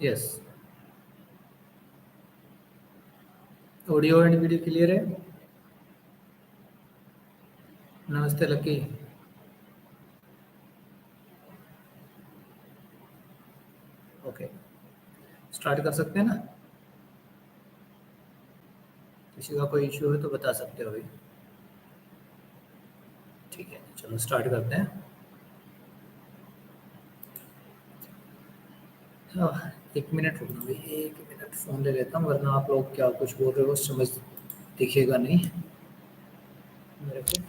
Yes, audio and video clear है। नमस्ते lucky. Okay, start कर सकते हैं ना। किसी का कोई इश्यू है तो बता सकते हो अभी। ठीक है, चलो स्टार्ट करते हैं। एक मिनट रुकना भाई, 1 मिनट फ़ोन ले लेता हूँ, वरना आप लोग क्या कुछ बोल रहे हो समझ दिखेगा नहीं मेरे को।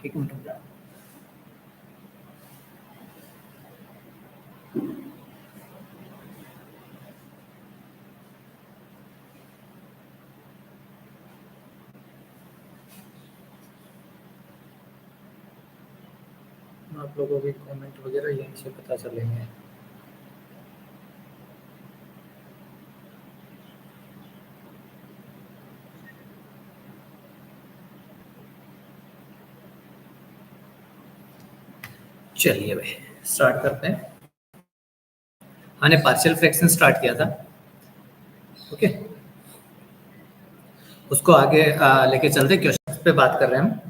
1 मिनट रुक जाओ। आप लोगों के कमेंट वगैरह यहीं से पता चलेंगे। चलिए भाई स्टार्ट करते हैं। हमने पार्शियल फ्रैक्शन स्टार्ट किया था, ओके। उसको आगे लेके चलते, क्वेश्चन पे बात कर रहे हैं हम।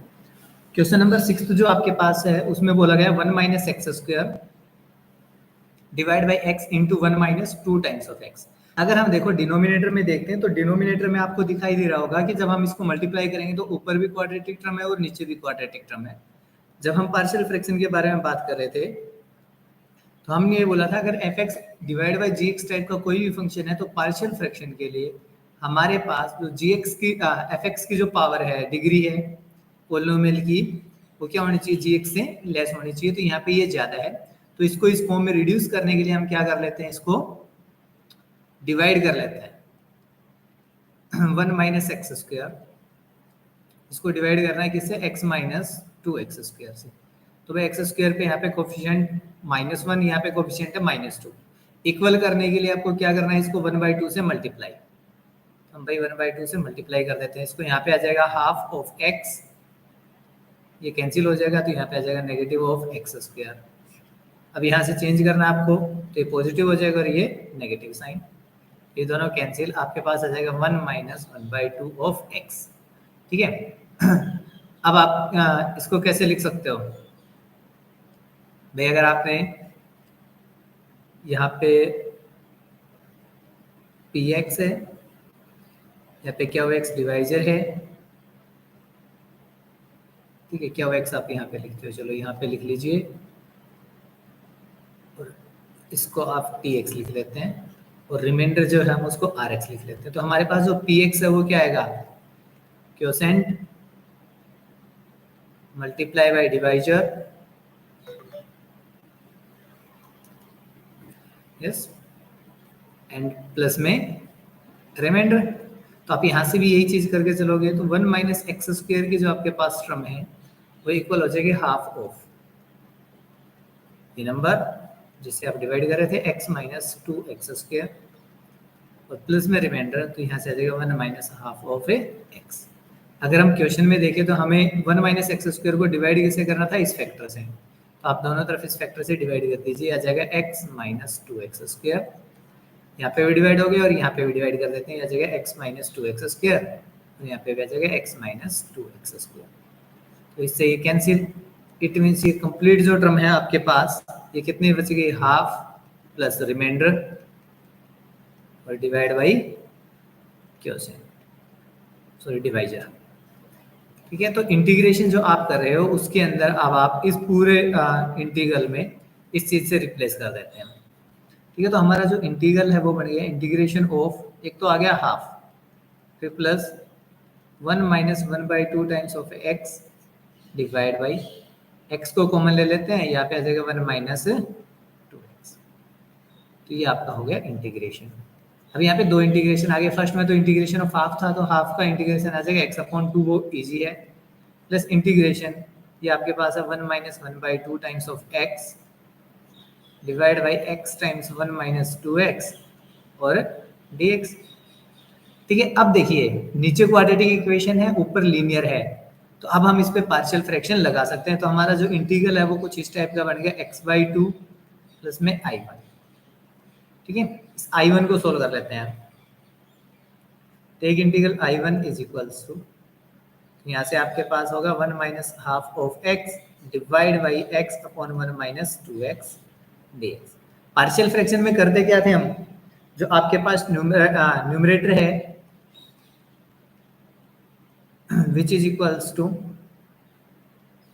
क्वेश्चन नंबर 6 जो आपके पास है उसमें बोला गया 1 minus x square divide by x into 1 minus 2 times of x. अगर हम देखो डिनोमिनेटर में देखते हैं तो डिनोमिनेटर में आपको दिखाई दे रहा होगा कि जब हम इसको मल्टीप्लाई करेंगे तो ऊपर भी क्वाड्रेटिक टर्म है और नीचे भी क्वाड्रेटिक टर्म है। जब हम पार्शियल फ्रैक्शन के बारे में बात कर रहे थे तो हमने ये बोला था अगर f x divide by g x type का कोई भी फंक्शन है तो पार्शियल फ्रैक्शन के लिए हमारे पास जो जी एक्स की एफ एक्स की जो पावर है, डिग्री है पोलिनोमियल की, वो क्या होनी चाहिए, जी एक्स से लेस होनी चाहिए। तो यहाँ पे ये ज्यादा है, तो इसको इस फॉर्म में रिड्यूस करने के लिए हम क्या कर लेते हैं, इसको डिवाइड कर लेते हैं 1 माइनस एक्स स्क्वायर। इसको डिवाइड करना है किससे, x माइनस 2x स्क्वायर से। तो भाई एक्स स्क्वायर पे यहाँ पे कोफिशिएंट -1, यहाँ पे कोफिशिएंट है -2। इक्वल करने के लिए आपको क्या करना है, इसको 1/2 से मल्टीप्लाई। हम भाई 1/2 से मल्टीप्लाई कर देते हैं इसको। यहाँ पे आ जाएगा हाफ ऑफ x, ये कैंसिल हो जाएगा तो यहाँ पे आ जाएगा नेगेटिव ऑफ एक्स स्क्वायर। अब यहाँ से चेंज करना है आपको तो ये पॉजिटिव हो जाएगा और ये नेगेटिव साइन, ये दोनों कैंसिल, आपके पास आ जाएगा 1 माइनस 1/2 ऑफ एक्स। ठीक है। अब आप इसको कैसे लिख सकते हो भाई, अगर आपने यहाँ पे पी एक्स है, यहाँ पे क्या एक्स डिवाइजर है, ठीक है, क्या एक्स आप यहाँ पे लिखते हो, चलो यहाँ पे लिख लीजिए और इसको आप पी एक्स लिख लेते हैं और रिमाइंडर जो है हम उसको आर एक्स लिख लेते हैं। तो हमारे पास जो पी एक्स है वो क्या आएगा, quotient multiply by divisor, yes, and plus में रिमाइंडर। तो आप यहाँ से भी यही चीज करके चलोगे तो 1 माइनस एक्स स्क्वायर की जो आपके पास टर्म है वो इक्वल हो जाएगी हाफ ऑफ ये नंबर जिससे आप डिवाइड कर रहे थे x माइनस 2x स्क्वायर और प्लस में रिमाइंडर, तो यहाँ से आ जाएगा 1 माइनस हाफ ऑफ एक्स। अगर हम क्वेश्चन में देखें तो हमें 1 माइनस एक्स स्क्वायर को डिवाइड कैसे करना था, इस फैक्टर से। तो आप दोनों तरफ इस फैक्टर से डिवाइड कर दीजिए, आ जाएगा x माइनस 2x स्क्वायर। यहाँ पे भी डिवाइड हो गया और यहाँ पे भी डिवाइड कर देते हैं, आ जाएगा x माइनस 2x स्क्वायर और यहाँ पे भी आ जाएगा x माइनस 2x स्क्वायर। तो इससे ये कैंसिल, इट मीन्स ये कंप्लीट जो टर्म है आपके पास ये कितनी बच गई, हाफ प्लस रिमाइंडर और divide by quotient, sorry divisor. ठीक है, तो इंटीग्रेशन जो आप कर रहे हो उसके अंदर अब आप इस पूरे इंटीग्रल में इस चीज से रिप्लेस कर देते हैं। ठीक है, तो हमारा जो इंटीग्रल है वो बन गया इंटीग्रेशन ऑफ, एक तो आ गया हाफ, फिर plus 1 minus 1/2 times of x divide by x को कॉमन ले लेते हैं, यहाँ पे आ जाएगा 1 माइनस 2x। तो ये आपका हो गया इंटीग्रेशन। अब यहाँ पे दो इंटीग्रेशन आ गए, फर्स्ट में तो इंटीग्रेशन ऑफ हाफ था तो हाफ का इंटीग्रेशन आ जाएगा x/2, वो इजी है, प्लस इंटीग्रेशन ये आपके पास है 1 minus 1/2 times of x divide by x times 1 minus 2x और dx। ठीक है, अब देखिए नीचे क्वाड्रेटिक इक्वेशन है, ऊपर लीनियर है, तो अब हम इस पे पार्शियल फ्रैक्शन लगा सकते हैं। तो हमारा जो इंटीग्रल है वो कुछ इस टाइप का बन गया x/2 प्लस में i/, ठीक है, इस I1 को सोल्व कर लेते हैं। Take integral I1 is equals to, यहाँ से आपके पास होगा 1 minus half of x divide by x upon 1 minus 2x dx। Partial fraction में करते क्या थे हम, जो आपके पास न्यूमरेटर है which is equals to,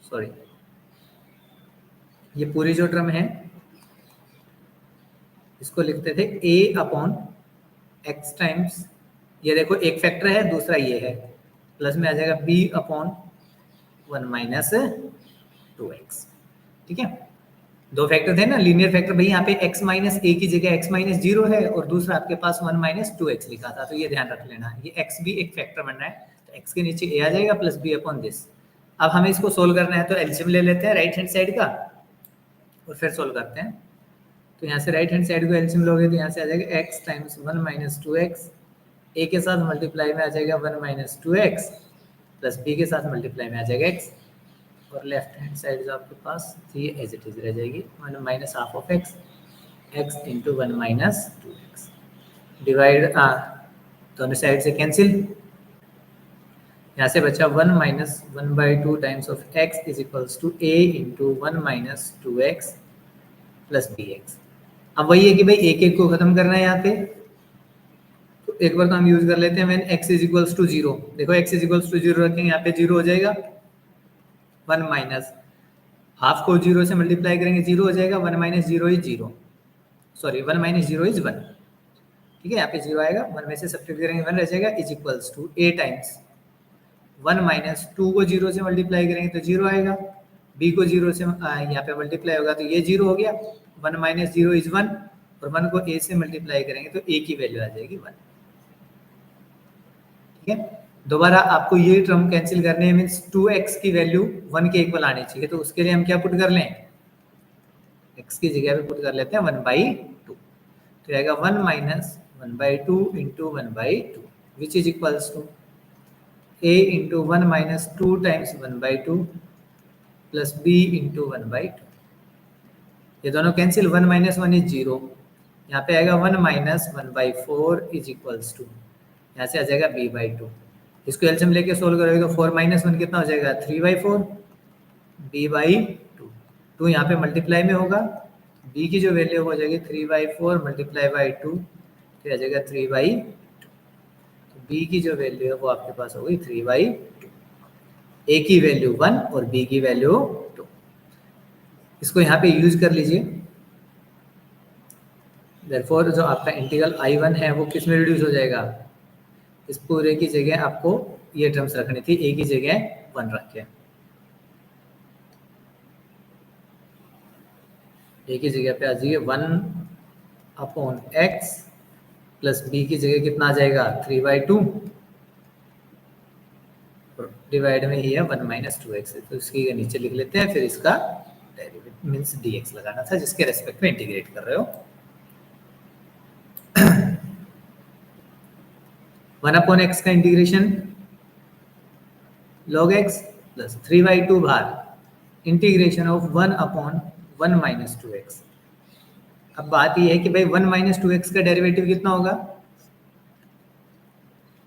sorry ये पूरी जो टर्म है इसको लिखते थे a अपॉन x टाइम्स, ये देखो एक फैक्टर है, दूसरा ये है, प्लस में आ जाएगा b अपॉन 1 माइनस 2x। ठीक है, दो फैक्टर थे ना लीनियर फैक्टर, भाई यहाँ पे x माइनस a की जगह x माइनस 0 है और दूसरा आपके पास 1 माइनस 2x लिखा था, तो ये ध्यान रख लेना, ये x भी एक फैक्टर बन रहा है, तो x के नीचे a आ जाएगा प्लस b अपॉन दिस। अब हमें इसको सोल्व करना है, तो एलसीएम ले लेते हैं राइट हैंड साइड का और फिर सोल्व करते हैं। तो यहाँ से राइट हैंड साइड को एलसीएम लोगे तो यहाँ से आ जाएगा x times 1 minus 2x, a के साथ मल्टीप्लाई में आ जाएगा 1 माइनस 2x प्लस b के साथ मल्टीप्लाई में आ जाएगा x, और लेफ्ट हैंड साइड जो आपके पास थी एज इट इज रह जाएगी 1 minus half of x into 1 minus 2x divide, दोनों साइड से कैंसिल, यहाँ से बचा 1 minus 1/2 times of x is equals to a into 1 minus 2x plus bx। अब वही है कि भाई एक एक को खत्म करना है यहाँ पे, तो एक बार तो हम यूज कर लेते हैं when x is equals to 0। देखो x इज इक्वल्स टू 0 रखेंगे, यहाँ पे 0 हो जाएगा, 1 माइनस हाफ को 0 से मल्टीप्लाई करेंगे 0 हो जाएगा, 1 minus 0 is 0, sorry 1 minus 0 is 1। ठीक है, यहाँ पे 0 आएगा, 1 में से सब्ट्रैक्ट करेंगे 1 रह जाएगा, is equals to a times 1 minus 2 को 0 से मल्टीप्लाई करेंगे तो 0 आएगा, b को 0 से यहाँ पे मल्टीप्लाई होगा तो ये 0 हो गया, 1 माइनस 0 इज 1, और 1 को a से मल्टीप्लाई करेंगे तो a की वैल्यू आ जाएगी 1। ठीक है, दोबारा आपको ये टर्म कैंसिल करने में 2x की वैल्यू 1 के इक्वल आनी चाहिए, तो उसके लिए हम क्या पुट कर लें, x की जगह पे पुट कर लेते हैं 1/2, तो आएगा 1 minus 1/2 into 1/2 which is equals to a into 1 minus 2 times 1/2 plus b into 1/2। ये दोनों कैंसिल, 1 माइनस 1 इज 0, यहाँ पे आएगा 1 माइनस 1/4 इज इक्वल्स टू, यहाँ से आ जाएगा b/2। इसको एलसीएम लेके सोल्व करोगे तो 4 माइनस 1 कितना हो जाएगा 3/4, b/2, 2 यहाँ पे मल्टीप्लाई में होगा, b की जो वैल्यू हो जाएगी 3/4 मल्टीप्लाई बाई 2, तो आ जाएगा 3/2, तो b की जो वैल्यू है वो आपके पास होगी 3/2, a की वैल्यू 1 और b की वैल्यू 2। इसको यहाँ पे यूज कर लीजिए, देयरफॉर जो आपका इंटीग्रल I1 है वो किस में रिड्यूस हो जाएगा, इस पूरे की जगह आपको ये टर्म्स रखनी थी, a की जगह 1 रखे, a की जगह पे आ जाइए 1/x प्लस b की जगह कितना आ जाएगा 3/2, डिवाइड में ही है 1 माइनस 2x, तो इसके नीचे लिख लेते हैं, फिर इसका डेरिवेटिव मींस dx लगाना था जिसके रेस्पेक्ट में इंटीग्रेट कर रहे हो। 1/x का integration log x plus 3/2 bar integration of 1/1 minus 2x। अब बात ये है कि भाई 1 माइनस 2x का डेरिवेटिव कितना होगा,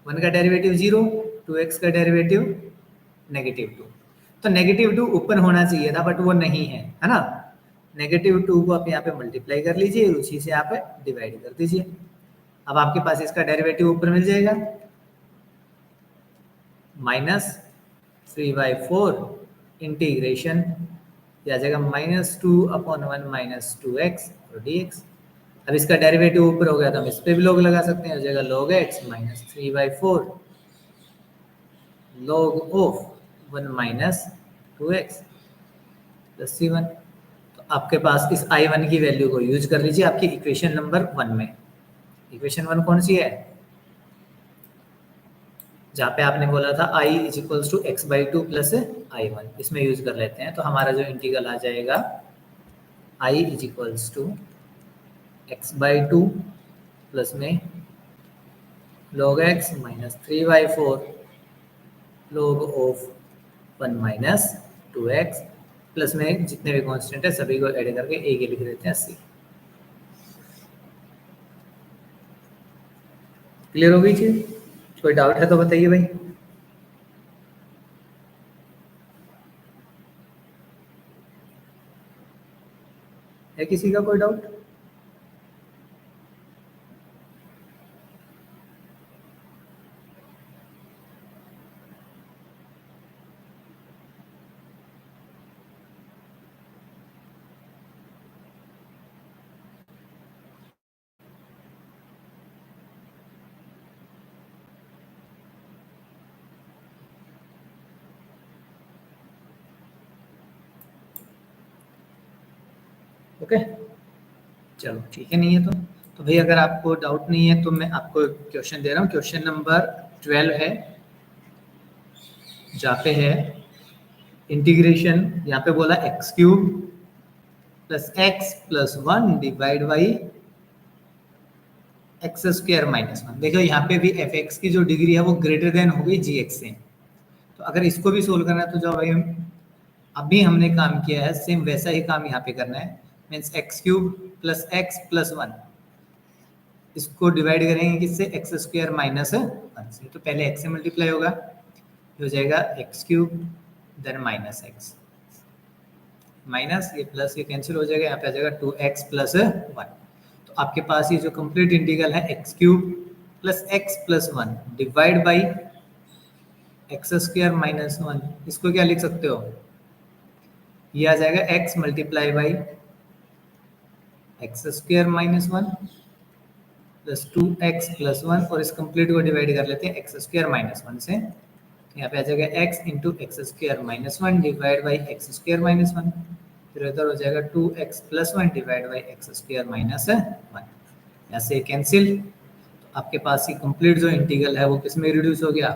1 का डेरिवेटिव 0, 2x का डेरिवेटिव -2, तो -2 ऊपर होना चाहिए था बट वो नहीं है ना, -2 को आप यहाँ पे मल्टीप्लाई कर लीजिए, उसी से आप डिवाइड कर दीजिए, अब आपके पास इसका डेरिवेटिव ऊपर मिल जाएगा, -3/4 इंटीग्रेशन आ जाएगा -2/1 माइनस 2x और dx। अब इसका डेरिवेटिव ऊपर हो गया तो हम इस पे भी log लगा सकते हैं, हो जाएगा log x minus 3/4 log of 1 minus 2x plus c1। तो आपके पास इस I1 की वैल्यू को यूज कर लीजिए आपकी इक्वेशन नंबर 1 में। इक्वेशन 1 कौन सी है, जहाँ पे आपने बोला था i is equals to x/2 plus I1, इसमें यूज कर लेते हैं, तो हमारा जो इंटीग्रल आ जाएगा i is equals to x/2 plus में log x minus 3/4 log of 1 minus 2x plus में जितने भी कांस्टेंट है सभी को ऐड करके a के लिख देते हैं c। क्लियर हो गई चीज? कोई डाउट है तो बताइए भाई। है किसी का कोई डाउट? ओके, चलो ठीक है, नहीं है तो भाई अगर आपको डाउट नहीं है तो मैं आपको क्वेश्चन दे रहा हूँ। क्वेश्चन नंबर 12 है, जहाँ पे है इंटीग्रेशन, यहाँ पे बोला x cube plus x plus one divide by x square minus one. देखो यहाँ पे भी एफ एक्स की जो डिग्री है वो ग्रेटर देन हो गई जी एक्स से। तो अगर इसको भी सोल्व करना है तो जो भाई अभी हमने काम किया है सेम वैसा ही काम यहाँ पे करना है। Means x cube plus x plus one, इसको डिवाइड करेंगे किससे? एक्स स्क्वायर माइनस वन से। तो पहले एक्स से मल्टीप्लाई होगा, हो जाएगा x cube then minus x, minus ये प्लस ये कैंसिल हो जाएगा, यहाँ पे आ जाएगा 2x प्लस वन। तो आपके पास ये जो कंप्लीट इंटीग्रल है x cube plus x plus one divide by x square minus one, इसको क्या लिख सकते हो? ये आ जाएगा x multiply by x square minus one plus 2x plus one, और इस कंप्लीट को डिवाइड कर लेते हैं एक्स स्क्वायर माइनस वन से। तो यहाँ पे आ जाएगा x into x square minus one divide by x square minus one, फिर इधर हो जाएगा 2x plus one divide by x square minus one, यहाँ से कैंसिल। तो आपके पास ये कंप्लीट जो इंटीग्रल है वो किस में रिड्यूस हो गया?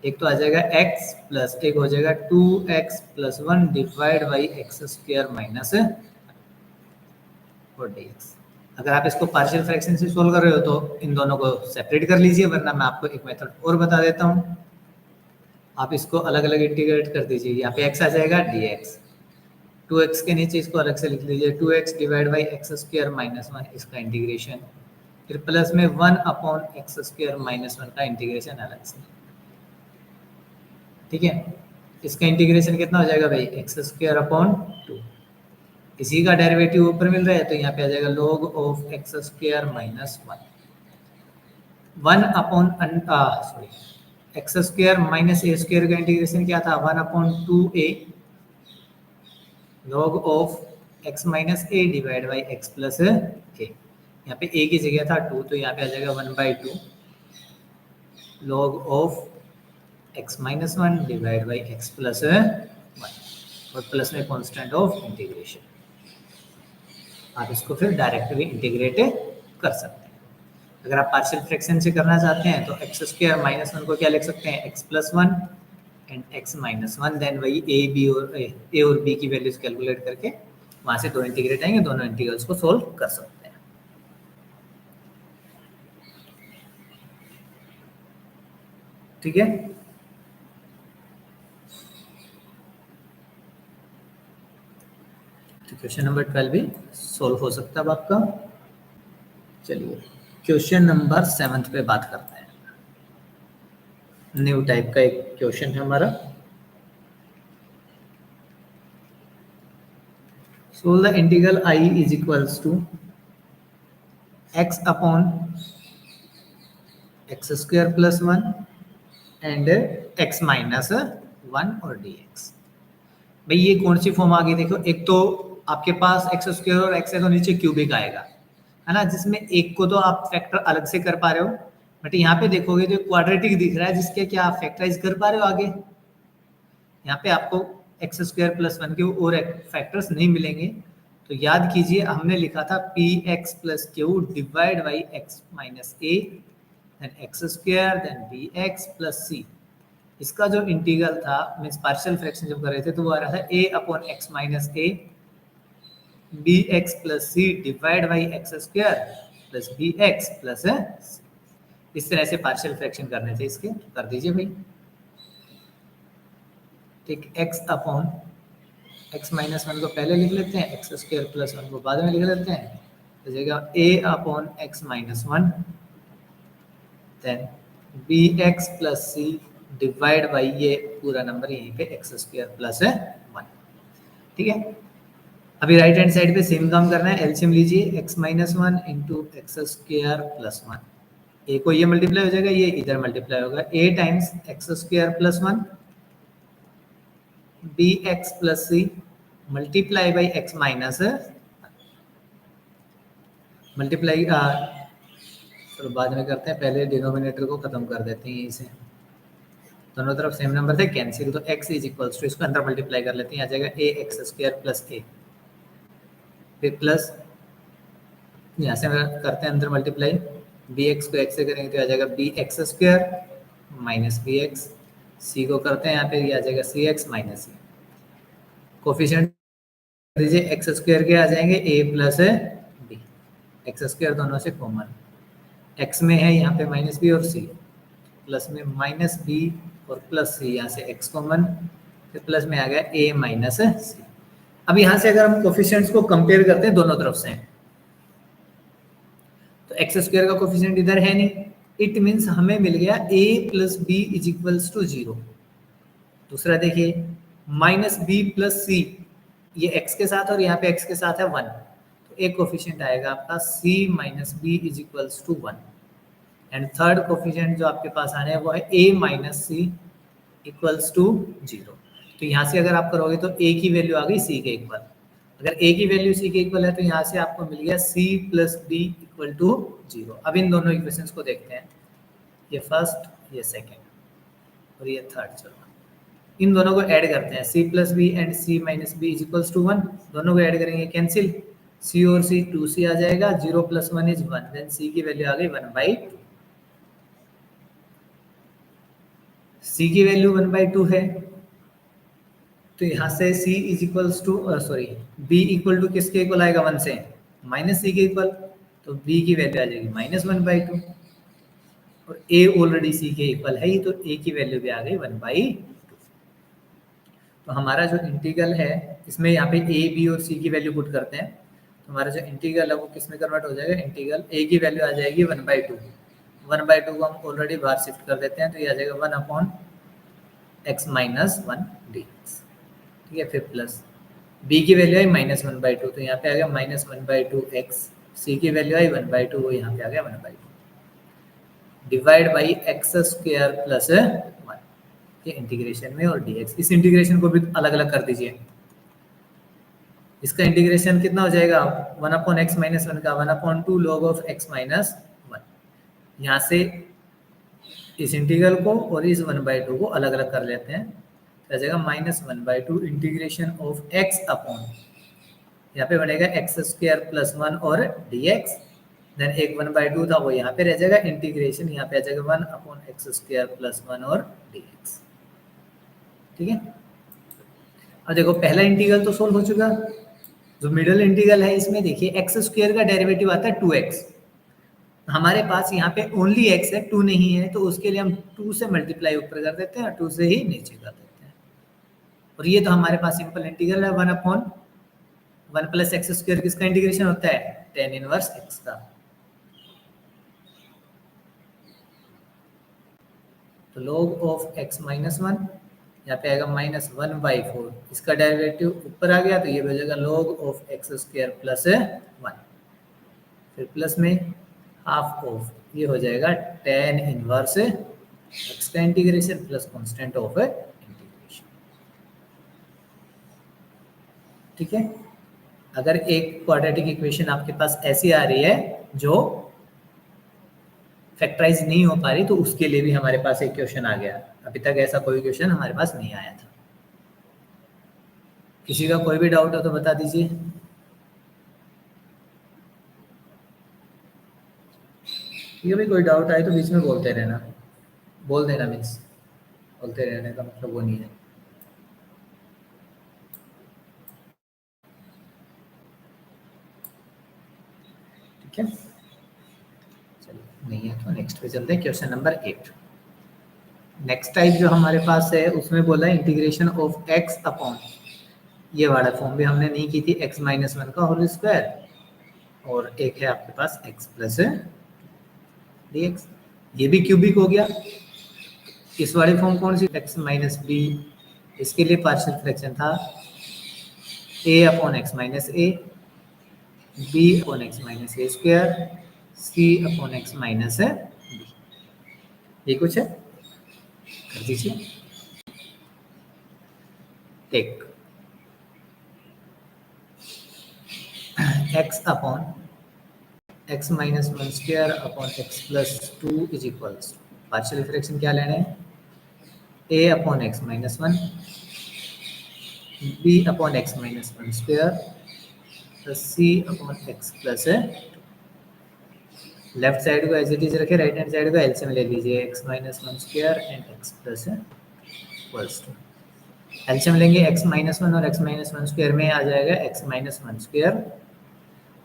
एक तो आ जाएगा x प्लस एक हो जाएगा 2x plus one divide by x square minus four dx। अगर आप इसको पार्शियल फ्रैक्शन से सोल्व कर रहे हो तो इन दोनों को सेपरेट कर लीजिए, वरना मैं आपको एक मेथड और बता देता हूँ। आप इसको अलग अलग इंटीग्रेट कर दीजिए। यहाँ पे x आ जाएगा dx, 2x के नीचे इसको अलग से लिख लीजिए 2x divide by x square minus one, इसका इंटीग्रेशन, फिर प्लस में 1 upon x square minus one का इंटीग्रेशन अलग से। ठीक है, इसका इंटीग्रेशन कितना हो जाएगा भाई? एक्स स्क्वायर अपॉन टू, इसी का डेरिवेटिव ऊपर मिल रहा है तो यहाँ पे आ जाएगा log of x square minus one, one upon sorry x square minus a square का इंटीग्रेशन क्या था? 1 upon two a log of x minus a divide by x plus a. यहाँ पे ए की जगह था 2, तो यहाँ पे आ जाएगा 1/2 log of x minus one divide by x plus one, और प्लस में कांस्टेंट ऑफ इंटीग्रेशन। आप इसको फिर डायरेक्ट भी इंटीग्रेट कर सकते हैं। अगर आप पार्शियल फ्रैक्शन से करना चाहते हैं तो एक्स स्क्वायर माइनस वन को क्या लिख सकते हैं? X plus one and x minus one, then वही ए और बी की वैल्यूज कैलकुलेट करके वहां से दो इंटीग्रेट आएंगे, दोनों इंटीग्रल्स को सोल्व कर सकते हैं। ठीक है, तो क्वेश्चन नंबर 12 भी सोल्व हो सकता है अब आपका। चलिए क्वेश्चन नंबर 7 पे बात करते हैं। न्यू टाइप का एक क्वेश्चन है हमारा। Solve the integral I is equals to x upon x square plus one and x minus one और dx। भाई ये कौन सी फॉर्म आ गई? देखो, एक तो आपके पास एक्स स्क्वायर और एक्स है तो नीचे क्यूबिक आएगा, है ना, जिसमें एक को तो आप फैक्टर अलग से कर पा रहे हो, बट यहाँ पे देखोगे तो क्वाड्रेटिक दिख रहा है जिसके क्या आप फैक्टराइज कर पा रहे हो आगे। यहाँ पे आपको एक्स स्क्वायर प्लस वन के और फैक्टर्स नहीं मिलेंगे। तो याद कीजिए हमने लिखा था p x plus q divide by x minus a then x square then b x plus c. इसका जो इंटीग्रल था मीन्स पार्शियल फ्रैक्शन जब कर रहे थे तो वो आ रहा था a upon x minus a b x plus c divide by x square plus B x plus इस तरह से पार्शियल फ्रैक्शन करने थे इसके, कर दीजिए भाई। ठीक, x upon x minus one को पहले लिख लेते हैं, एक्स स्क्वायर प्लस वन को बाद में लिख लेते हैं, तो जाएगा a upon x minus one then bx plus c divide by ये पूरा नंबर यहीं पे एक्स स्क्वायर प्लस 1। ठीक है, अभी राइट हैंड साइड पे सेम काम करना है, एलसीएम लीजिए x minus 1 into x square plus 1। ए को ये मल्टीप्लाई हो जाएगा, ये इधर मल्टीप्लाई होगा, a times x square plus 1 bx plus c multiply by x minus multiply, चलो बाद में करते हैं, पहले डिनोमिनेटर को खत्म कर देते हैं इसे, दोनों तरफ सेम नंबर थे कैंसिल, तो x इज इक्वल्स टू इसको अंदर मल्टीप्लाई कर लेते हैं, आ जाएगा a x square plus a, फिर प्लस यहाँ से करते हैं अंदर मल्टीप्लाई, bx को x से करेंगे तो आ जाएगा b X square minus B X, C को करते हैं यहाँ पे, ये आ जाएगा C X minus C, coefficient दीजिए एक्स स्क्वायर के आ जाएंगे a plus B, X square दोनों से कॉमन, x में है यहाँ पे माइनस बी और c, प्लस में माइनस बी और प्लस सी, यहाँ से x कॉमन, फिर प्लस में आ गया a माइनस सी। अब यहाँ से अगर हम कोफिशिएंट्स को कंपेयर करते हैं दोनों तरफ से, तो एक्स स्क्वायर का कोफिशिएंट इधर है नहीं, इट मीन्स हमें मिल गया a plus b is equals to 0। दूसरा देखिए माइनस बी प्लस सी, ये x के साथ और यहाँ पे x के साथ है 1, तो एक कोफिशिएंट आएगा आपका c minus b is equals to 1। And third coefficient जो आपके पास आने हैं वो है a minus c equals to 0। तो यहाँ से अगर आप करोगे तो a की वैल्यू आ गई c के इक्वल, अगर a की वैल्यू c के इक्वल है तो यहाँ से आपको मिल गया c plus b equal to 0। अब इन दोनों इक्वेशंस को देखते हैं, ये फर्स्ट, ये सेकेंड और ये थर्ड, चलो इन दोनों को ऐड करते हैं, c plus b and c minus b is equals to 1, दोनों को ऐड करेंगे कैंसिल, c और c 2c आ जाएगा, 0 प्लस 1 इज 1, देन c की वैल्यू आ गई 1/2, c की वैल्यू 1/2 है, तो यहाँ से c is equals to sorry b equal to किसके इक्वल आएगा 1 से, माइनस c के इक्वल, तो b की वैल्यू आ जाएगी -1/2 और a ऑलरेडी c के इक्वल है ही, तो a की वैल्यू भी आ गई 1/2। तो हमारा जो इंटीग्रल है इसमें यहाँ पे a b और c की वैल्यू पुट करते हैं, तो हमारा जो इंटीग्रल है वो किस में कन्वर्ट हो जाएगा, इंटीग्रल a की वैल्यू आ जाएगी 1/2, 1/2 को हम ऑलरेडी बाहर शिफ्ट कर देते हैं, तो ये आ जाएगा 1/x माइनस 1 dx। ठीक है, फिर प्लस b की वैल्यू आई -1/2, तो यहाँ पे आ गया -1/2x, c की वैल्यू आई 1/2, वो यहाँ पे आ गया 1/2, divide by x square plus 1 के इंटीग्रेशन में, और dx, इस इंटीग्रेशन को भी अलग अलग कर दीजिए, इसका इंटीग्रेशन कितना हो जाएगा 1/x माइनस 1 का 1/2 log ऑफ x माइनस 1, यहाँ से इस इंटीग्रल को और इस 1/2 को अलग अलग कर लेते हैं, तो आ जाएगा -1/2 इंटीग्रेशन ऑफ x अपॉन, यहाँ पे बढ़ेगा एक्स स्क्वायर प्लस 1 और dx, देन एक 1/2 था वो यहाँ पे रह जाएगा, इंटीग्रेशन यहाँ पे आ जाएगा 1/x स्क्वायर प्लस 1 और dx। ठीक है, अब देखो पहला इंटीग्रल तो सोल्व हो चुका, जो मिडिल इंटीग्रल है इसमें देखिए एक्स स्क्वायर का डेरिवेटिव आता है 2x, हमारे पास यहाँ पे ओनली x है, 2 नहीं है, तो उसके लिए हम 2 से मल्टीप्लाई ऊपर कर देते हैं और 2 से ही नीचे कर देते हैं, और ये तो हमारे पास सिंपल इंटीग्रल है 1/1 प्लस एक्स स्क्वायर, किसका इंटीग्रेशन होता है tan इनवर्स x का, तो log ऑफ x माइनस 1, यहाँ पे आएगा -1/4, इसका डेरिवेटिव ऊपर आ गया तो ये हो जाएगा log of x square plus 1, फिर प्लस में हाफ ऑफ, ये हो जाएगा tan इनवर्स x का integration plus constant of integration. ठीक है, अगर एक क्वाड्रेटिक इक्वेशन आपके पास ऐसी आ रही है जो फैक्टराइज नहीं हो पा रही, तो उसके लिए भी हमारे पास एक क्वेश्चन आ गया, अभी तक ऐसा कोई क्वेश्चन हमारे पास नहीं आया था। किसी का कोई भी डाउट हो तो बता दीजिए। ठीक है भाई, कोई डाउट आए तो बीच में बोलते रहना, बोल देना, मीन्स बोलते रहने का मतलब वो नहीं है। ठीक है, चलिए नहीं है तो नेक्स्ट पे चलते हैं, क्वेश्चन नंबर 8। नेक्स्ट टाइप जो हमारे पास है उसमें बोला इंटीग्रेशन ऑफ x अपॉन, ये वाला फॉर्म भी हमने नहीं की थी, x माइनस 1 का होल स्क्वायर, और एक है आपके पास x प्लस dx। ये भी क्यूबिक हो गया। इस वाली फॉर्म कौन सी, x माइनस बी, इसके लिए पार्शियल फ्रैक्शन था a upon x minus a, b upon x minus a square, c upon x minus है बी। ये कुछ है, कर दीजिए। एक x upon x minus one square upon x plus two is equals, partial fraction क्या लेना है, a upon x minus one, b upon x minus one square plus c upon x plus है। लेफ्ट साइड को as it is रखे, right hand side को LCM ले लीजिए, x minus one square and x plus है equals to, LCM लेंगे x minus one और x minus one square में आ जाएगा एक्स माइनस वन स्क्वायर,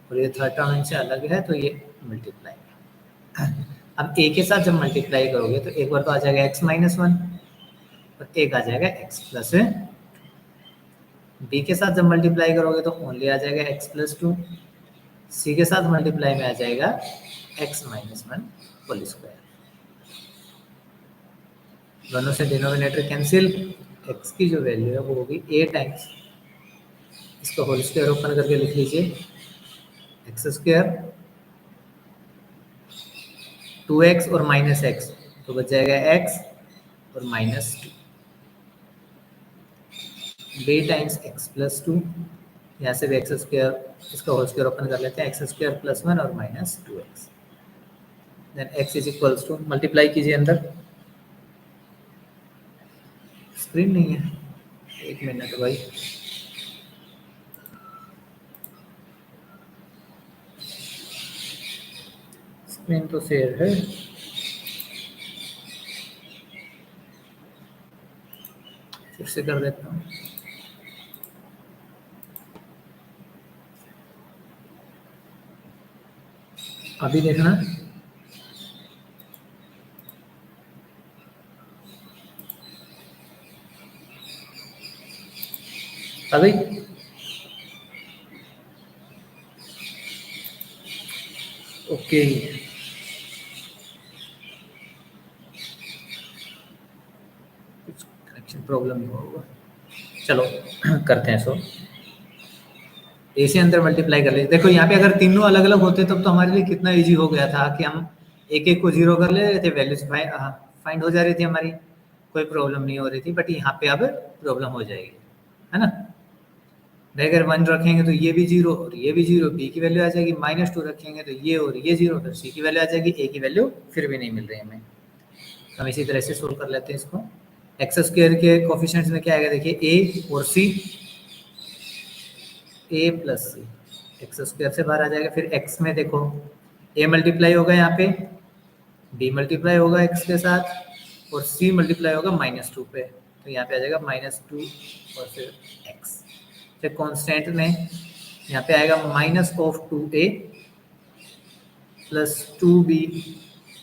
और ये थर्ड टर्म इनसे अलग है तो ये मल्टीप्लाई। अब ए के साथ जब मल्टीप्लाई करोगे तो एक बार तो आ जाएगा एक्स माइनस वन और एक आ जाएगा एक्स प्लस है। बी के साथ जब मल्टीप्लाई करोगे तो ओनली आ जाएगा एक्स प्लस टू, सी के साथ मल्टीप्लाई में आ जाएगा x minus one whole square. दोनों से डिनोमिनेटर कैंसिल, एक्स की जो वैल्यू है वो होगी ए टाइम्स, इसको होल स्क्वायर ओपन करके लिख लीजिए, एक्स स्क्वायर 2x और माइनस एक्स तो बच जाएगा x और minus two, b times x plus two, यहाँ से भी एक्स स्क्वायर, इसका होल स्क्वायर ओपन कर लेते हैं, एक्स स्क्वायर प्लस वन और minus two x, then x is equals to, multiply कीजिए अंदर, स्क्रीन नहीं है, एक मिनट भाई, स्क्रीन तो शेयर है, फिर से कर देता हूँ। अभी देखना, अभी ओके, कुछ कनेक्शन प्रॉब्लम नहीं होगा, चलो करते हैं। सो ए से अंदर मल्टीप्लाई कर लीजिए, देखो यहाँ पे अगर तीनों अलग अलग होते तब तो हमारे लिए कितना इजी हो गया था कि हम एक एक को जीरो कर ले रहे थे, वैल्यूज फाइंड हो जा रही थी हमारी, कोई प्रॉब्लम नहीं हो रही थी, बट यहाँ पे अब प्रॉब्लम हो जाएगी, है ना। अगर वन रखेंगे तो ये भी जीरो और ये भी जीरो, बी की वैल्यू आ जाएगी, माइनस टू रखेंगे तो ये और ये जीरो, फिर सी की वैल्यू आ जाएगी, ए की वैल्यू फिर भी नहीं मिल रही हमें। हम इसी तरह से सोल्व कर लेते हैं इसको। एक्स स्क्वायर के कोफिशिएंट्स में क्या आएगा, देखिए ए और सी, ए प्लस सी, एक्स स्क्वायर से बाहर आ जाएगा, फिर एक्स में देखो ए मल्टीप्लाई होगा यहाँ पे, बी मल्टीप्लाई होगा एक्स के साथ और सी मल्टीप्लाई होगा माइनस टू पे, तो यहाँ पे आ जाएगा माइनस टू और फिर एक्स, फिर कॉन्स्टेंट में यहाँ पे आएगा minus of two a plus two b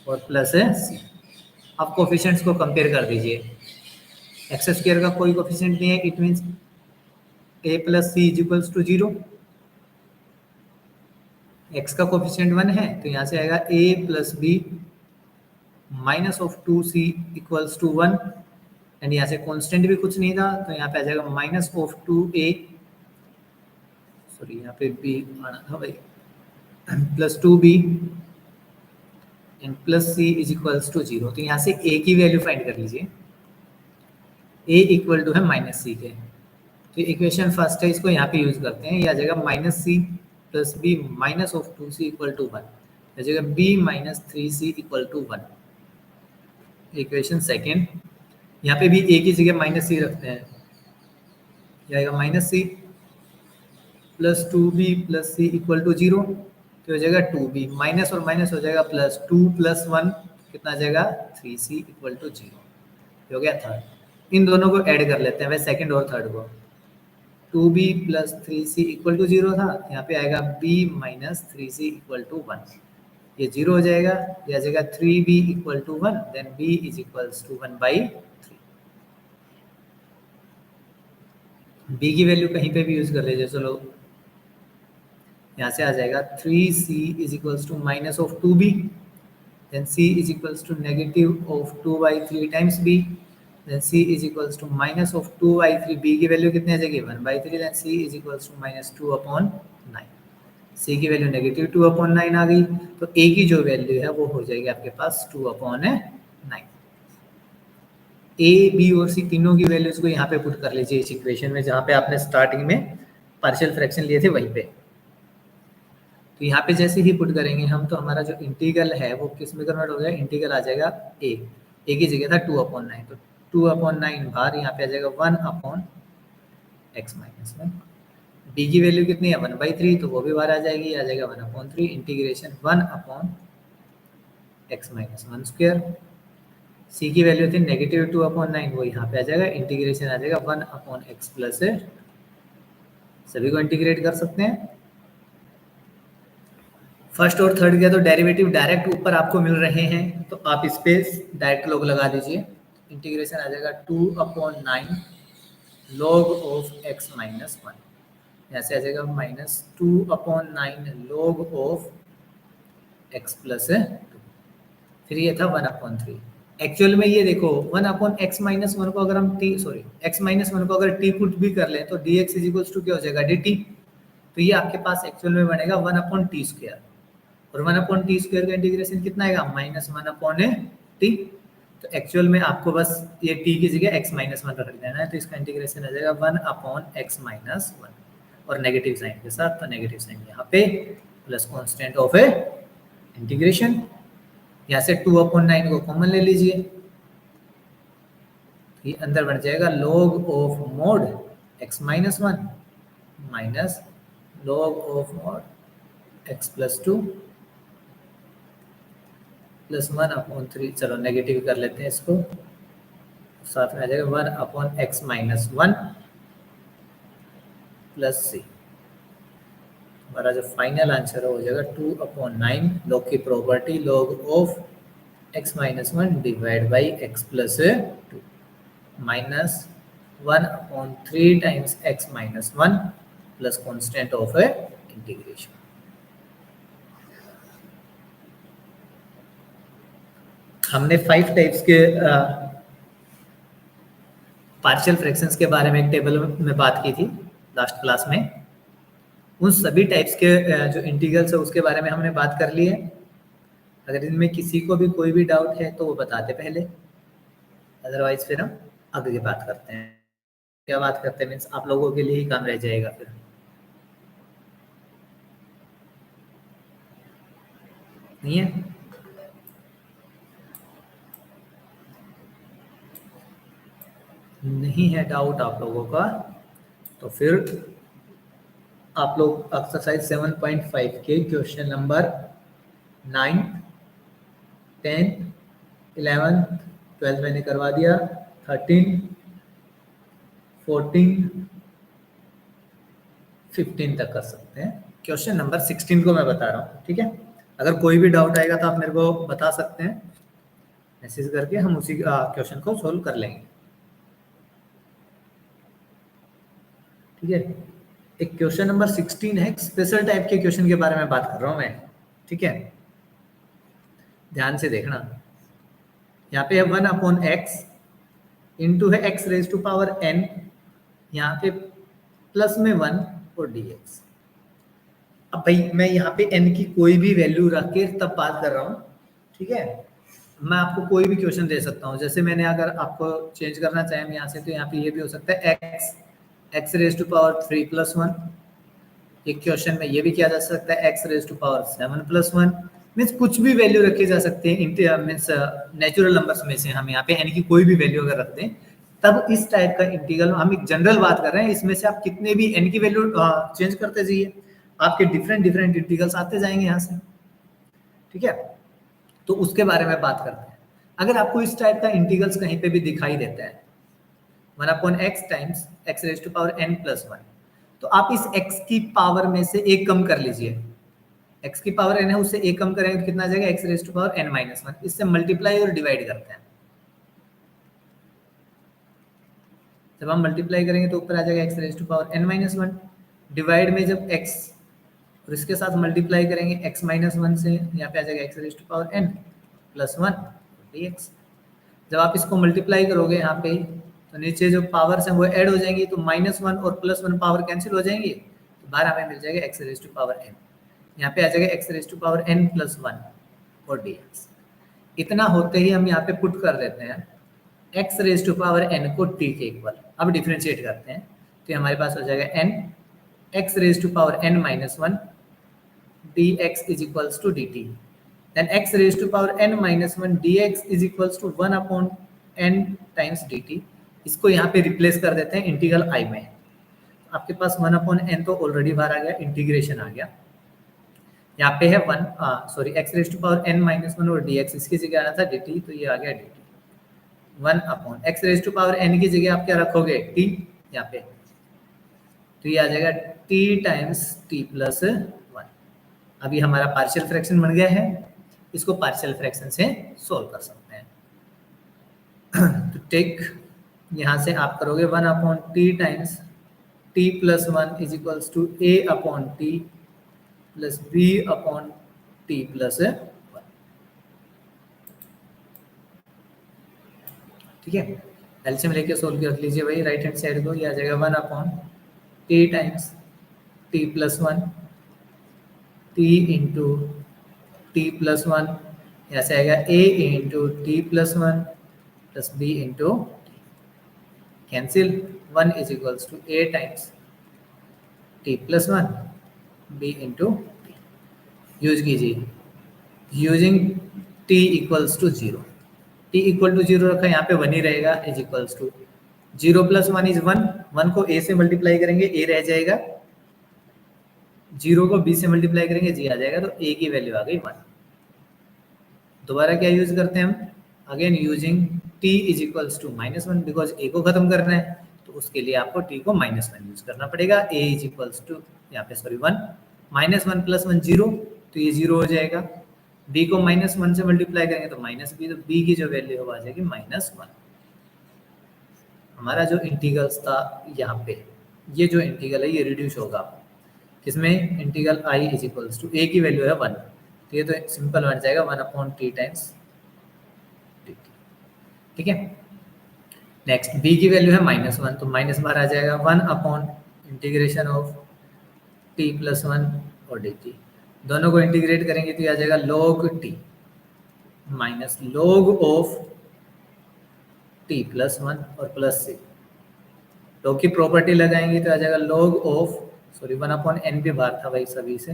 और प्लस है सी। अब कोफिशिएंट्स को कंपेयर कर दीजिए, एक्स स्क्वायर का कोई कोफिशिएंट नहीं है, it means a plus c is equals to zero, x का कोफिशिएंट वन है तो यहाँ से आएगा a plus b minus of two c equals to one, and यहाँ से कांस्टेंट भी कुछ नहीं था तो यहाँ पे आ जाएगा minus of two a, sorry यहाँ पे बी आना था भाई, plus two b and plus c is equals to zero. तो यहाँ से ए की वैल्यू फाइंड कर लीजिए, ए इक्वल टू है माइनस सी के, तो इक्वेशन फर्स्ट है, इसको यहाँ पे यूज करते हैं, ये आ जाएगा minus c plus b minus of two c equal to one, आ जाएगा b minus three c equal to one. Equation second, यहाँ पे भी ए की जगह माइनस सी रखते हैं, ये आएगा minus c plus two b plus c equal to zero, तो हो जाएगा टू बी, माइनस और माइनस हो जाएगा प्लस, टू प्लस वन कितना आ जाएगा three c equal to zero, हो गया थर्ड। इन दोनों को ऐड कर लेते हैं वह सेकंड और थर्ड को, two b plus three c equal to zero था, यहाँ पे आएगा b minus three c equal to one, ये जीरो हो जाएगा, ये आ जाएगा three b equal to one, then b is equals to one by three. B की वैल्यू कहीं पे भी यूज कर लीजिए, चलो यहाँ से आ जाएगा three c is equals to minus of two b, then c is equals to negative of 2/3 times b, then c is equals to minus of 2/3, b की वैल्यू कितनी आ जाएगी 1/3, then c is equals to minus 2/9, c की value negative 2/9 आ गई, तो a की जो value है वो हो जाएगी आपके पास 2/9। a b और c तीनों की वैल्यूज को यहाँ पे पुट कर लीजिए इस इक्वेशन में, जहाँ पे आपने स्टार्टिंग में पार्शियल फ्रैक्शन लिए थे वहीं पे। तो यहाँ पे जैसे ही पुट करेंगे हम, तो हमारा जो इंटीग्रल है वो किस में कन्वर्ट हो जाएगा, इंटीग्रल आ जाएगा a की जगह था 2/9, तो 2/9 बाहर, यहाँ पे आ जाएगा 1/x-1। b की वैल्यू कितनी है 1/3, तो वो भी बाहर आ जाएगी, आ जाएगा 1/3 इंटीग्रेशन 1/x-1²। c की वैल्यू थी नेगेटिव 2/9, वो यहाँ पे आ जाएगा, इंटीग्रेशन आ जाएगा 1/x+2। सभी को इंटीग्रेट कर सकते हैं। फर्स्ट और थर्ड के तो डेरिवेटिव डायरेक्ट ऊपर आपको मिल रहे हैं, तो आप इस पे डायरेक्ट लॉग लगा दीजिए। इंटीग्रेशन आ जाएगा 2/9 log ऑफ x-1, यहाँ से आ जाएगा -2/9 log ऑफ x+2, फिर ये था 1/3। एक्चुअल में ये देखो 1/x-1 को अगर हम x-1 को अगर t पुट भी कर लें तो dx = क्या हो जाएगा dt, तो ये आपके पास एक्चुअल में बनेगा 1/t², और 1/t² का इंटीग्रेशन कितना आएगा -1/t। तो एक्चुअल में आपको बस ये t की जगह x-1 रख देना है, तो इसका इंटीग्रेशन आ जाएगा 1/x-1 और नेगेटिव साइन के साथ, तो नेगेटिव साइन यहाँ पे प्लस कांस्टेंट ऑफ इंटीग्रेशन, यहाँ से 2/9 को कॉमन ले लीजिए, ये अंदर बन जाएगा log of mod x-1 minus log of mod x+2 plus 1/3, चलो नेगेटिव कर लेते हैं इसको, साथ में आ जाएगा 1/x-1 प्लस c। हमारा जो फाइनल आंसर हो जाएगा 2/9 log की property log of x-1 divide by x+2 minus 1/3 times x-1 plus constant of integration. हमने 5 टाइप्स के पार्शियल फ्रैक्शंस के बारे में एक टेबल में बात की थी लास्ट क्लास में। उन सभी टाइप्स के जो इंटीग्रल्स है उसके बारे में हमने बात कर ली है। अगर इनमें किसी को भी कोई भी डाउट है तो वो बताते पहले, अदरवाइज फिर हम आगे की बात करते हैं। क्या बात करते हैं मीन्स आप लोगों के लिए ही काम रह जाएगा फिर। नहीं है? नहीं है डाउट आप लोगों का, तो फिर आप लोग एक्सरसाइज 7.5 के क्वेश्चन नंबर 9, 10, 11, 12 मैंने करवा दिया, 13, 14, 15 तक कर सकते हैं। क्वेश्चन नंबर 16 को मैं बता रहा हूँ, ठीक है। अगर कोई भी डाउट आएगा तो आप मेरे को बता सकते हैं मैसेज करके, हम उसी क्वेश्चन को सोल्व कर लेंगे, ठीक है। एक क्वेश्चन नंबर 16 है, स्पेशल टाइप के क्वेश्चन के बारे में बात कर रहा हूं मैं, ठीक है। ध्यान से देखना, यहाँ पे है 1/x इंटू है x⁻n, यहाँ पे प्लस में 1 और dx। अब भाई मैं यहाँ पे n की कोई भी वैल्यू रख के तब बात कर रहा हूँ, ठीक है। मैं आपको कोई भी क्वेश्चन दे सकता हूँ, जैसे मैंने अगर आपको चेंज करना चाहे यहाँ से, तो यहाँ पे ये भी हो सकता है x⁻3 + 1। एक क्वेश्चन में ये भी किया जा सकता है x⁻7 + 1। मीन्स कुछ भी वैल्यू रखे जा सकते हैं मीन्स नेचुरल नंबर्स में से हम यहाँ पे n की कोई भी वैल्यू अगर रख दें, तब इस टाइप का इंटीग्रल, हम एक जनरल बात कर रहे हैं, इसमें से आप कितने भी n की वैल्यू चेंज करते जाइए, आपके डिफरेंट इंटीग्रल्स आते जाएंगे यहाँ से, ठीक है। तो उसके बारे में बात करते हैं। अगर आपको इस टाइप का इंटीग्रल्स कहीं पे भी दिखाई देता है 1/x टाइम्स x⁻n + 1, तो आप इस x की पावर में से एक कम कर लीजिए। x की पावर n है, उससे एक कम करेंगे तो कितना आ जाएगा x⁻n - 1। इससे मल्टीप्लाई और डिवाइड करते हैं। जब हम मल्टीप्लाई करेंगे तो ऊपर आ जाएगा x⁻n - 1, डिवाइड में जब x और इसके साथ मल्टीप्लाई करेंगे x - 1 से, यहाँ पे आ जाएगा x⁻n, प्लस 1 dx। जब आप इसको मल्टीप्लाई करोगे यहाँ पे तो नीचे जो पावर्स हैं वो ऐड हो जाएंगी, तो -1 और +1 पावर कैंसिल हो जाएंगी, तो बाहर हमें मिल जाएगा x raise to power n। यहाँ पे आ जाएगा x raise to power n plus 1 और dx। इतना होते ही हम यहाँ पे पुट कर देते हैं x raise to power n को t के इक्वल। अब डिफरेंशिएट करते हैं तो हमारे पास हो जाएगा n x raise to power n minus 1 dx is equals to dt। then x raised to power n minus 1 dx is equals to 1 upon n times dt। इसको यहाँ पे रिप्लेस कर देते हैं इंटीग्रल i में। आपके पास 1 अपॉन n तो already बाहर आ गया, इंटीग्रेशन आ गया। यहाँ पे है x raise to power n minus 1 और dx, इसकी जगह आना था dt, तो ये आ गया dt। 1 upon x raise to power n की जगह आप क्या रखोगे t यहाँ पे, तो ये आ जाएगा t टाइम्स t प्लस 1। अभी हमारा पार्शियल फ्रैक्शन बन गया है, इसको पार्शियल फ्रैक्शन से सोल्व कर सकते हैं। तो टेक यहाँ से आप करोगे 1 upon t times t plus 1 is equals to a upon t plus b upon t plus 1। ठीक है, एलसीएम लेके सोल्व कर लीजिए भाई राइट हैंड साइड को। ये आ जाएगा 1 upon t times t plus 1 t into t plus 1, यहाँ से आएगा a into t plus 1 plus b into cancel 1 is equals to a times t plus 1 b into t. Use कीजिए using t equals to 0, t equal to 0 रखा, यहाँ पे 1 ही रहेगा, is equals to 0 plus 1 is 1, 1 को a से multiply करेंगे a रह जाएगा, 0 को b से मल्टीप्लाई करेंगे g आ जाएगा, तो a की वैल्यू आ गई 1। दोबारा क्या यूज करते हैं हम, again using t is equals to -1, because a को खत्म करना है तो उसके लिए आपको t को -1 यूज करना पड़ेगा। a इज इक्वल्स टू यहाँ पे 1 -1 प्लस 1 0, तो ये 0 हो जाएगा। b को -1 से मल्टीप्लाई करेंगे तो -b, तो b की जो वैल्यू आ जाएगी -1। हमारा जो इंटीग्रल्स था यहाँ पे, ये जो इंटीग्रल है ये रिड्यूस होगा किसमें, integral i is equals to a की वैल्यू है 1, तो ये तो सिंपल बन जाएगा 1 अपॉन टी टाइम्स dt। ठीक है, नेक्स्ट b की वैल्यू है -1, तो माइनस बाहर आ जाएगा, 1 upon integration of t plus 1 और dt। दोनों को इंटीग्रेट करेंगे तो ये आ जाएगा log t minus log of t plus 1 और प्लस c। log की प्रॉपर्टी लगाएंगे तो आ जाएगा log ऑफ 1 अपॉन n भी बाहर था भाई सभी से,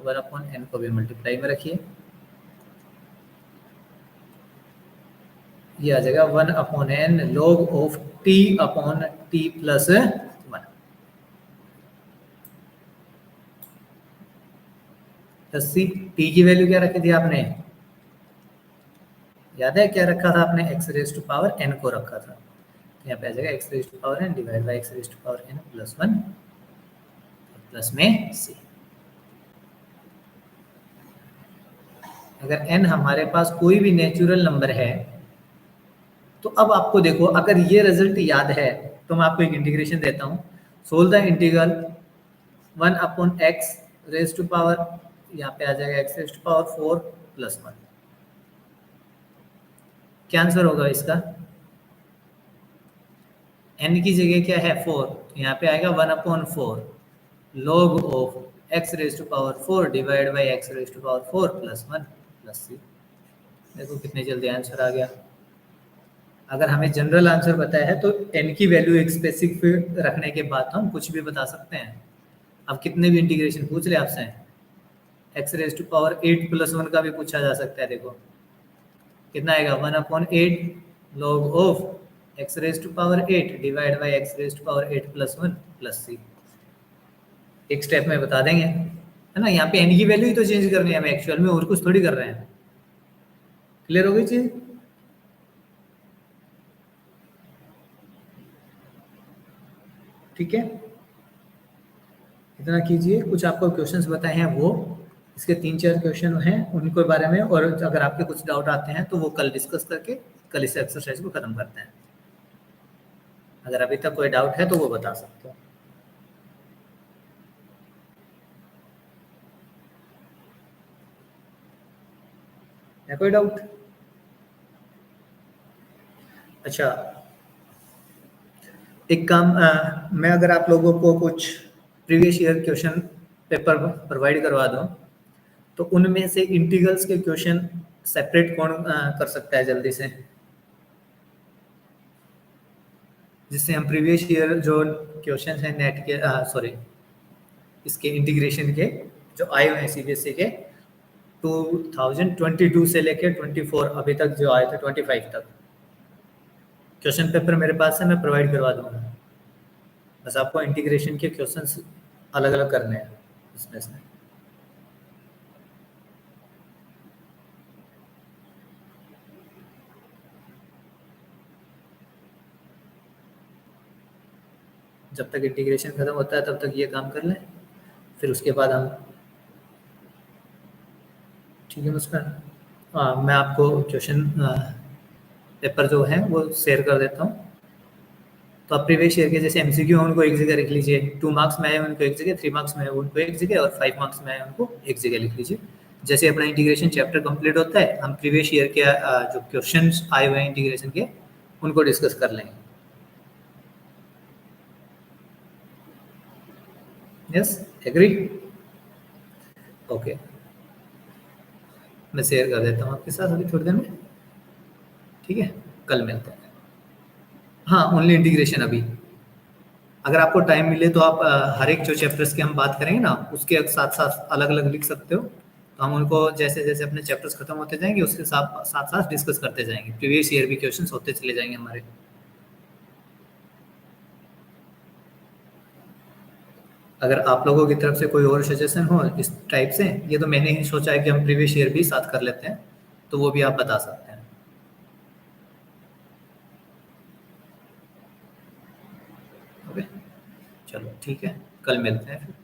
1 अपॉन n को भी मल्टीप्लाई में रखिए, ये आ जाएगा 1 upon n log of t upon t plus 1। Plus c, t की वैल्यू क्या रखी थी आपने, याद है क्या रखा था आपने, x raise to power n को रखा था, तो यहाँ पे आ जाएगा x raise to power n divide by x raise to power n plus 1 plus में c। अगर n हमारे पास कोई भी नेचुरल नंबर है तो अब आपको देखो, अगर ये रिजल्ट याद है तो मैं आपको एक इंटीग्रेशन देता हूँ। Solve the integral 1 upon x raise to power, यहाँ पे आ जाएगा x raise to power 4 plus 1। क्या आंसर होगा इसका, n की जगह क्या है 4, तो यहाँ पे आएगा 1 upon 4 log of x raise to power 4 divide by x raise to power 4 plus 1 plus c। देखो कितने जल्दी आंसर आ गया। अगर हमें जनरल आंसर पता है तो n की वैल्यू एक स्पेसिफिक रखने के बाद हम कुछ भी बता सकते हैं। अब कितने भी इंटीग्रेशन पूछ ले आपसे, x raise to power 8 plus 1 का भी पूछा जा सकता है। देखो कितना आएगा, 1 upon 8 log of x raise to power 8 divide by x raise to power 8 plus 1 plus c। एक स्टेप में बता देंगे, है ना। यहाँ पे n की वैल्यू ही तो चेंज करनी है हमें एक्चुअल में, और कुछ थोड़ी कर रहे हैं। क्लियर हो गई चीज, ठीक है। इतना कीजिए, कुछ आपको क्वेश्चंस बताए हैं वो, इसके 3-4 क्वेश्चन हैं उनके बारे में, और अगर आपके कुछ डाउट आते हैं तो वो कल डिस्कस करके कल इस एक्सरसाइज को खत्म करते हैं। अगर अभी तक कोई डाउट है तो वो बता सकते हो। है कोई डाउट? अच्छा, एक काम, मैं अगर आप लोगों को कुछ previous year question paper provide करवा दूं, तो उनमें से इंटीग्रल्स के क्वेश्चन सेपरेट कौन कर सकता है जल्दी से, जिससे हम प्रीवियस ईयर जो क्वेश्चन हैं नेट के, सॉरी इसके इंटीग्रेशन के जो आए हुए हैं सीबीएसई के 2022 से लेकर 24 अभी तक जो आए थे 25 तक क्वेश्चन पेपर मेरे पास है, मैं प्रोवाइड करवा दूंगा। बस आपको इंटीग्रेशन के क्वेश्चंस अलग अलग करने हैं इसमें से। जब तक इंटीग्रेशन खत्म होता है तब तक ये काम कर लें, फिर उसके बाद हम, ठीक है मुस्कान? हाँ, मैं आपको क्वेश्चन पेपर जो है वो शेयर कर देता हूँ। तो आप प्रीवियस ईयर के जैसे एमसीक्यू हैं उनको एक जगह लिख लीजिए, 2 मार्क्स में आए उनको एक जगह, 3 मार्क्स में आए उनको एक जगह, और 5 मार्क्स में आए उनको एक जगह लिख लीजिए। जैसे अपना इंटीग्रेशन चैप्टर कंप्लीट होता है, हम प्रीवियस ईयर के जो क्वेश्चंस आए हुए हैं इंटीग्रेशन के उनको डिस्कस कर लेंगे। Yes, agree? ओके, मैं शेयर कर देता हूँ आपके साथ अभी थोड़ी देर में, ठीक है? कल मिलते हैं। हाँ, ओनली इंटीग्रेशन अभी। अगर आपको टाइम मिले तो आप हर एक जो चैप्टर्स की हम बात करेंगे ना उसके साथ साथ अलग अलग लिख सकते हो, तो हम उनको जैसे जैसे अपने चैप्टर्स खत्म होते जाएंगे उसके साथ साथ साथ डिस्कस करते जाएंगे, प्रीवियस ईयर भी क्वेश्चंस होते चले जाएंगे हमारे। अगर आप लोगों की तरफ से कोई और सजेशन हो इस टाइप से, ये तो मैंने ही सोचा है कि हम प्रीवियस ईयर भी साथ कर लेते हैं, तो वो भी आप बता सकते हैं। ओके, चलो ठीक है, कल मिलते हैं फिर।